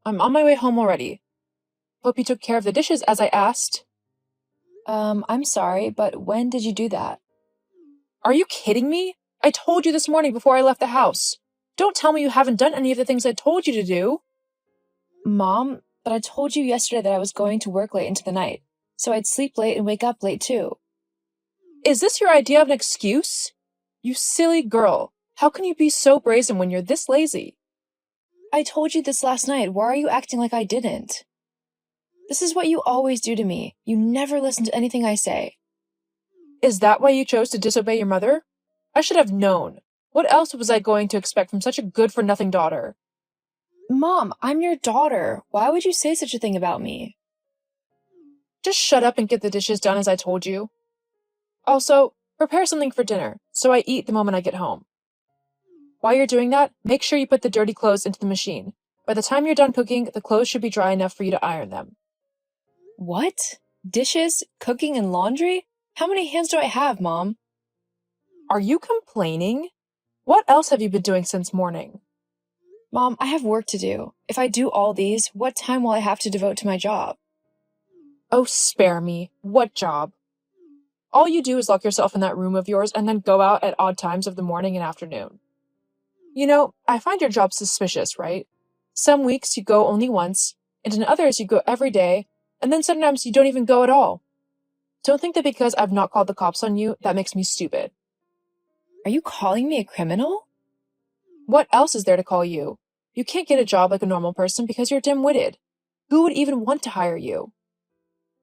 I'm on my way home already. Hope you took care of the dishes as I asked. I'm sorry, but when did you do that? Are you kidding me? I told you this morning before I left the house. Don't tell me you haven't done any of the things I told you to do. Mom, but I told you yesterday that I was going to work late into the night, so I'd sleep late and wake up late too. Is this your idea of an excuse? You silly girl. How can you be so brazen when you're this lazy? I told you this last night. Why are you acting like I didn't? This is what you always do to me. You never listen to anything I say. Is that why you chose to disobey your mother? I should have known. What else was I going to expect from such a good-for-nothing daughter? Mom, I'm your daughter. Why would you say such a thing about me? Just shut up and get the dishes done as I told you. Also, prepare something for dinner, so I eat the moment I get home. While you're doing that, make sure you put the dirty clothes into the machine. By the time you're done cooking, the clothes should be dry enough for you to iron them. What? Dishes, cooking, and laundry? How many hands do I have, Mom? Are you complaining? What else have you been doing since morning? Mom, I have work to do. If I do all these, what time will I have to devote to my job? Oh, spare me. What job? All you do is lock yourself in that room of yours and then go out at odd times of the morning and afternoon. You know, I find your job suspicious, right? Some weeks you go only once, and in others you go every day, and then sometimes you don't even go at all. Don't think that because I've not called the cops on you, that makes me stupid. Are you calling me a criminal? What else is there to call you? You can't get a job like a normal person because you're dim-witted. Who would even want to hire you?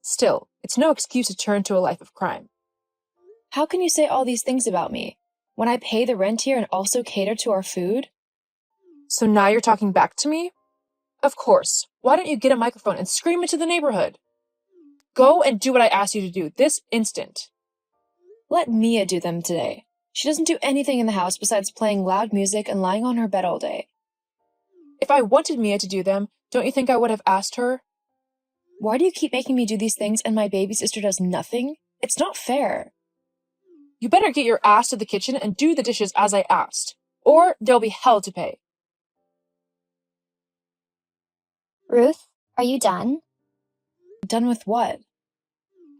Still, it's no excuse to turn to a life of crime. How can you say all these things about me when I pay the rent here and also cater to our food? So now you're talking back to me? Of course. Why don't you get a microphone and scream into the neighborhood? Go and do what I asked you to do this instant. Let Mia do them today. She doesn't do anything in the house besides playing loud music and lying on her bed all day. If I wanted Mia to do them, don't you think I would have asked her? Why do you keep making me do these things and my baby sister does nothing? It's not fair. You better get your ass to the kitchen and do the dishes as I asked, or there'll be hell to pay. Ruth, are you done? Done with what?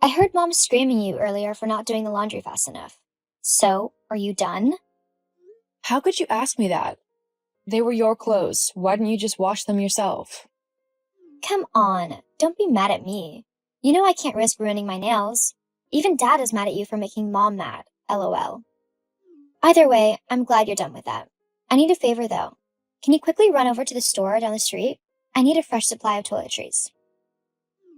I heard Mom screaming at you earlier for not doing the laundry fast enough. So, are you done? How could you ask me that? They were your clothes. Why didn't you just wash them yourself? Come on, don't be mad at me. You know I can't risk ruining my nails. Even Dad is mad at you for making Mom mad, LOL. Either way, I'm glad you're done with that. I need a favor though. Can you quickly run over to the store down the street? I need a fresh supply of toiletries.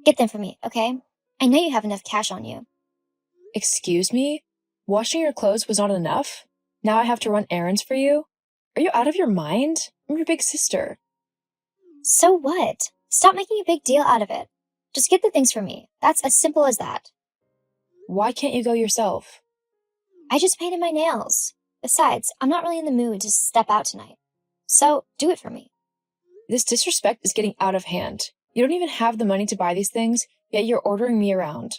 Get them for me, okay? I know you have enough cash on you. Excuse me? Washing your clothes was not enough? Now I have to run errands for you? Are you out of your mind? I'm your big sister. So what? Stop making a big deal out of it. Just get the things for me. That's as simple as that. Why can't you go yourself? I just painted my nails. Besides, I'm not really in the mood to step out tonight. So, do it for me. This disrespect is getting out of hand. You don't even have the money to buy these things, yet you're ordering me around.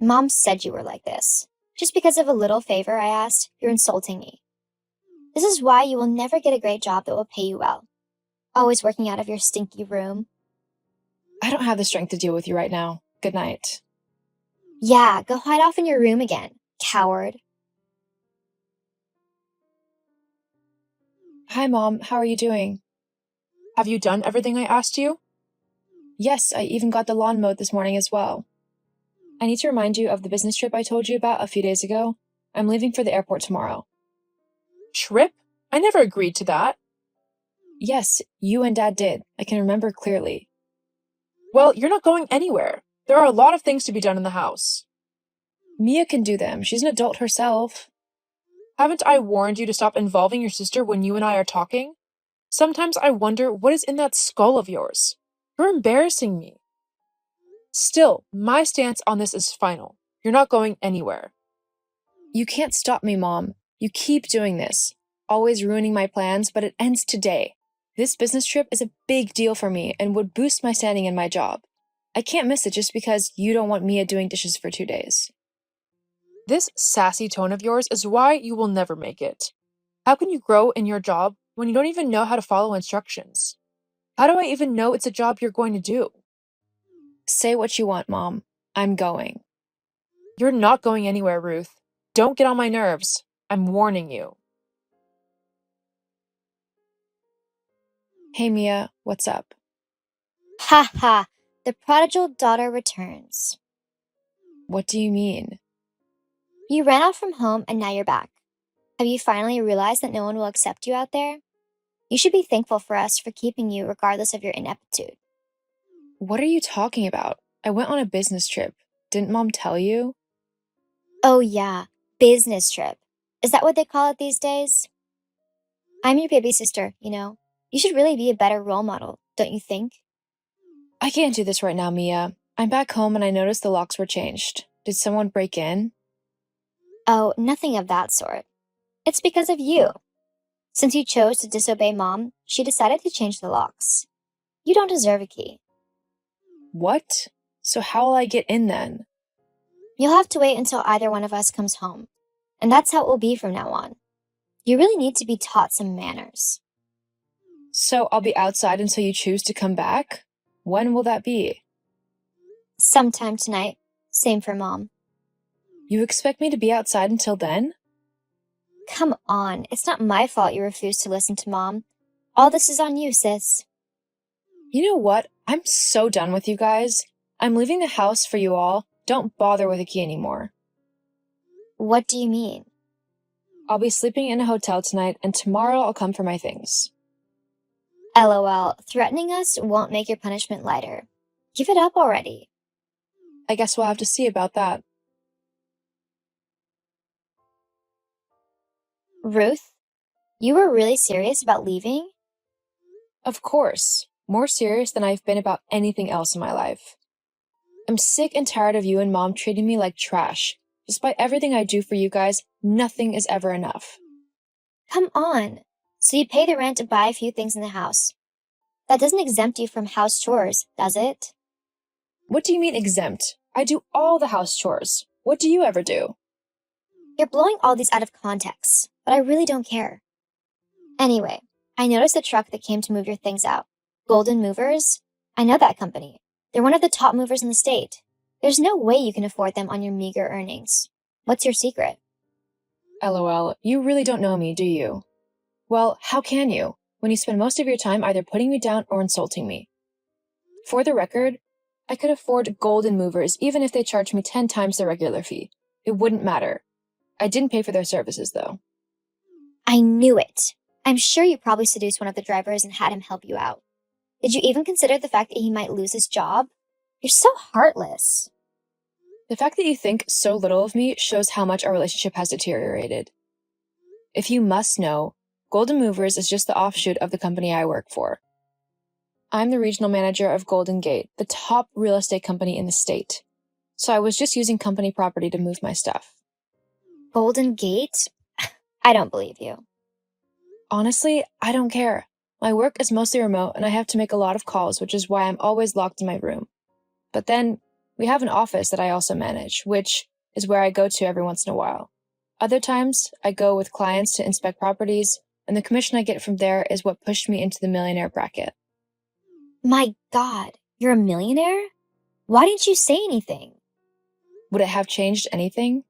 Mom said you were like this. Just because of a little favor I asked, you're insulting me. This is why you will never get a great job that will pay you well. Always working out of your stinky room. I don't have the strength to deal with you right now. Good night. Yeah, go hide off in your room again, coward. Hi, Mom. How are you doing? Have you done everything I asked you? Yes, I even got the lawn mowed this morning as well. I need to remind you of the business trip I told you about a few days ago. I'm leaving for the airport tomorrow. Trip? I never agreed to that. Yes, you and Dad did. I can remember clearly. Well, you're not going anywhere. There are a lot of things to be done in the house. Mia can do them. She's an adult herself. Haven't I warned you to stop involving your sister when you and I are talking? Sometimes I wonder what is in that skull of yours. You're embarrassing me. Still, my stance on this is final. You're not going anywhere. You can't stop me, Mom. You keep doing this. Always ruining my plans, but it ends today. This business trip is a big deal for me and would boost my standing in my job. I can't miss it just because you don't want Mia doing dishes for 2 days. This sassy tone of yours is why you will never make it. How can you grow in your job when you don't even know how to follow instructions? How do I even know it's a job you're going to do? Say what you want, Mom. I'm going. You're not going anywhere, Ruth. Don't get on my nerves. I'm warning you. Hey, Mia, what's up? Ha ha, the prodigal daughter returns. What do you mean? You ran off from home and now you're back. Have you finally realized that no one will accept you out there? You should be thankful for us for keeping you regardless of your ineptitude. What are you talking about? I went on a business trip. Didn't Mom tell you? Oh yeah, business trip. Is that what they call it these days? I'm your baby sister, you know. You should really be a better role model, don't you think? I can't do this right now, Mia. I'm back home and I noticed the locks were changed. Did someone break in? Oh, nothing of that sort. It's because of you. Since you chose to disobey Mom, she decided to change the locks. You don't deserve a key. What? So how will I get in then? You'll have to wait until either one of us comes home. And that's how it will be from now on. You really need to be taught some manners. So I'll be outside until you choose to come back? When will that be? Sometime tonight. Same for Mom. You expect me to be outside until then? Come on, it's not my fault you refused to listen to Mom. All this is on you, sis. You know what? I'm so done with you guys. I'm leaving the house for you all. Don't bother with a key anymore. What do you mean? I'll be sleeping in a hotel tonight, and tomorrow I'll come for my things. LOL, threatening us won't make your punishment lighter. Give it up already. I guess we'll have to see about that. Ruth, you were really serious about leaving? Of course. More serious than I've been about anything else in my life. I'm sick and tired of you and Mom treating me like trash. Despite everything I do for you guys, nothing is ever enough. Come on. So you pay the rent to buy a few things in the house. That doesn't exempt you from house chores, does it? What do you mean exempt? I do all the house chores. What do you ever do? You're blowing all these out of context, but I really don't care. Anyway, I noticed the truck that came to move your things out. Golden Movers? I know that company. They're one of the top movers in the state. There's no way you can afford them on your meager earnings. What's your secret? LOL, you really don't know me, do you? Well, how can you, when you spend most of your time either putting me down or insulting me? For the record, I could afford Golden Movers even if they charged me 10 times the regular fee. It wouldn't matter. I didn't pay for their services, though. I knew it. I'm sure you probably seduced one of the drivers and had him help you out. Did you even consider the fact that he might lose his job? You're so heartless. The fact that you think so little of me shows how much our relationship has deteriorated. If you must know, Golden Movers is just the offshoot of the company I work for. I'm the regional manager of Golden Gate, the top real estate company in the state. So I was just using company property to move my stuff. Golden Gate? I don't believe you. Honestly, I don't care. My work is mostly remote and I have to make a lot of calls, which is why I'm always locked in my room. But then, we have an office that I also manage, which is where I go to every once in a while. Other times, I go with clients to inspect properties, and the commission I get from there is what pushed me into the millionaire bracket. My God, you're a millionaire? Why didn't you say anything? Would it have changed anything?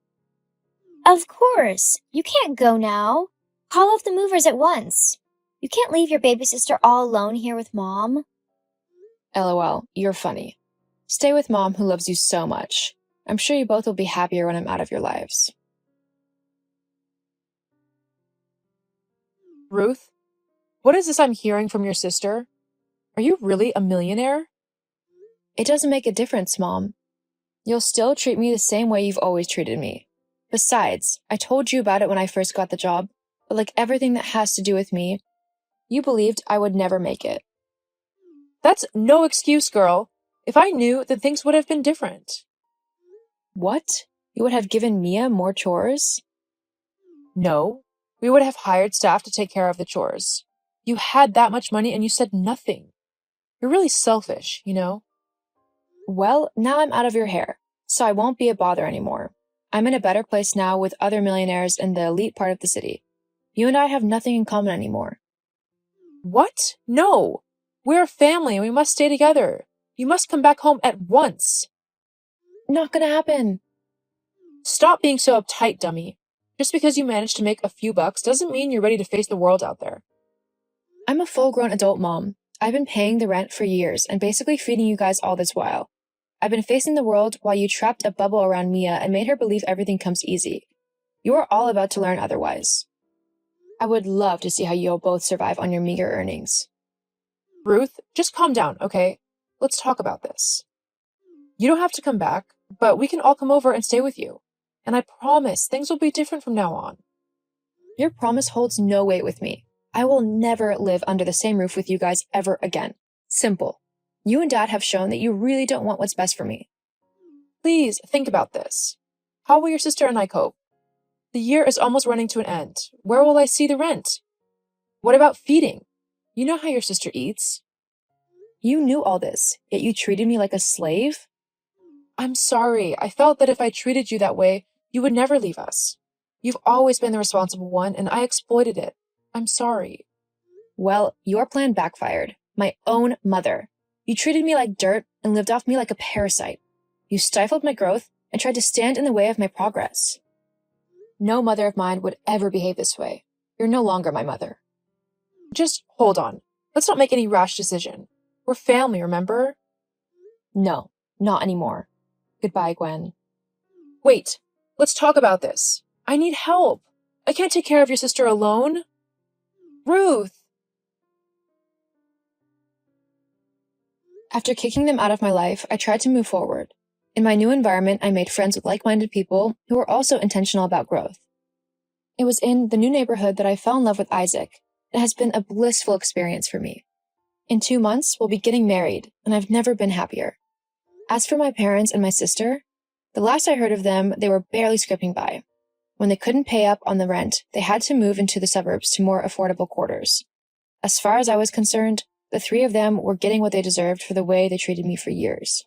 Of course. You can't go now. Call off the movers at once. You can't leave your baby sister all alone here with Mom. LOL, you're funny. Stay with Mom who loves you so much. I'm sure you both will be happier when I'm out of your lives. Ruth, what is this I'm hearing from your sister? Are you really a millionaire? It doesn't make a difference, Mom. You'll still treat me the same way you've always treated me. Besides, I told you about it when I first got the job, but like everything that has to do with me, you believed I would never make it. That's no excuse, girl. If I knew, then things would have been different. What? You would have given Mia more chores? No, we would have hired staff to take care of the chores. You had that much money and you said nothing. You're really selfish, you know? Well, now I'm out of your hair, so I won't be a bother anymore. I'm in a better place now with other millionaires in the elite part of the city. You and I have nothing in common anymore. What? No! We're a family and we must stay together. You must come back home at once. Not gonna happen. Stop being so uptight, dummy. Just because you managed to make a few bucks doesn't mean you're ready to face the world out there. I'm a full-grown adult mom. I've been paying the rent for years and basically feeding you guys all this while. I've been facing the world while you trapped a bubble around Mia and made her believe everything comes easy. You are all about to learn otherwise. I would love to see how you'll both survive on your meager earnings. Ruth, just calm down, okay? Let's talk about this. You don't have to come back, but we can all come over and stay with you. And I promise things will be different from now on. Your promise holds no weight with me. I will never live under the same roof with you guys ever again. Simple. You and Dad have shown that you really don't want what's best for me. Please think about this. How will your sister and I cope? The year is almost running to an end. Where will I see the rent? What about feeding? You know how your sister eats. You knew all this, yet you treated me like a slave? I'm sorry. I felt that if I treated you that way, you would never leave us. You've always been the responsible one, and I exploited it. I'm sorry. Well, your plan backfired. My own mother. You treated me like dirt and lived off me like a parasite. You stifled my growth and tried to stand in the way of my progress. No mother of mine would ever behave this way. You're no longer my mother. Just hold on. Let's not make any rash decision. We're family, remember? No, not anymore. Goodbye, Gwen. Wait, let's talk about this. I need help. I can't take care of your sister alone. Ruth! After kicking them out of my life, I tried to move forward. In my new environment, I made friends with like-minded people who were also intentional about growth. It was in the new neighborhood that I fell in love with Isaac. It has been a blissful experience for me. In 2 months, we'll be getting married, and I've never been happier. As for my parents and my sister, the last I heard of them, they were barely scraping by. When they couldn't pay up on the rent, they had to move into the suburbs to more affordable quarters. As far as I was concerned, the 3 of them were getting what they deserved for the way they treated me for years.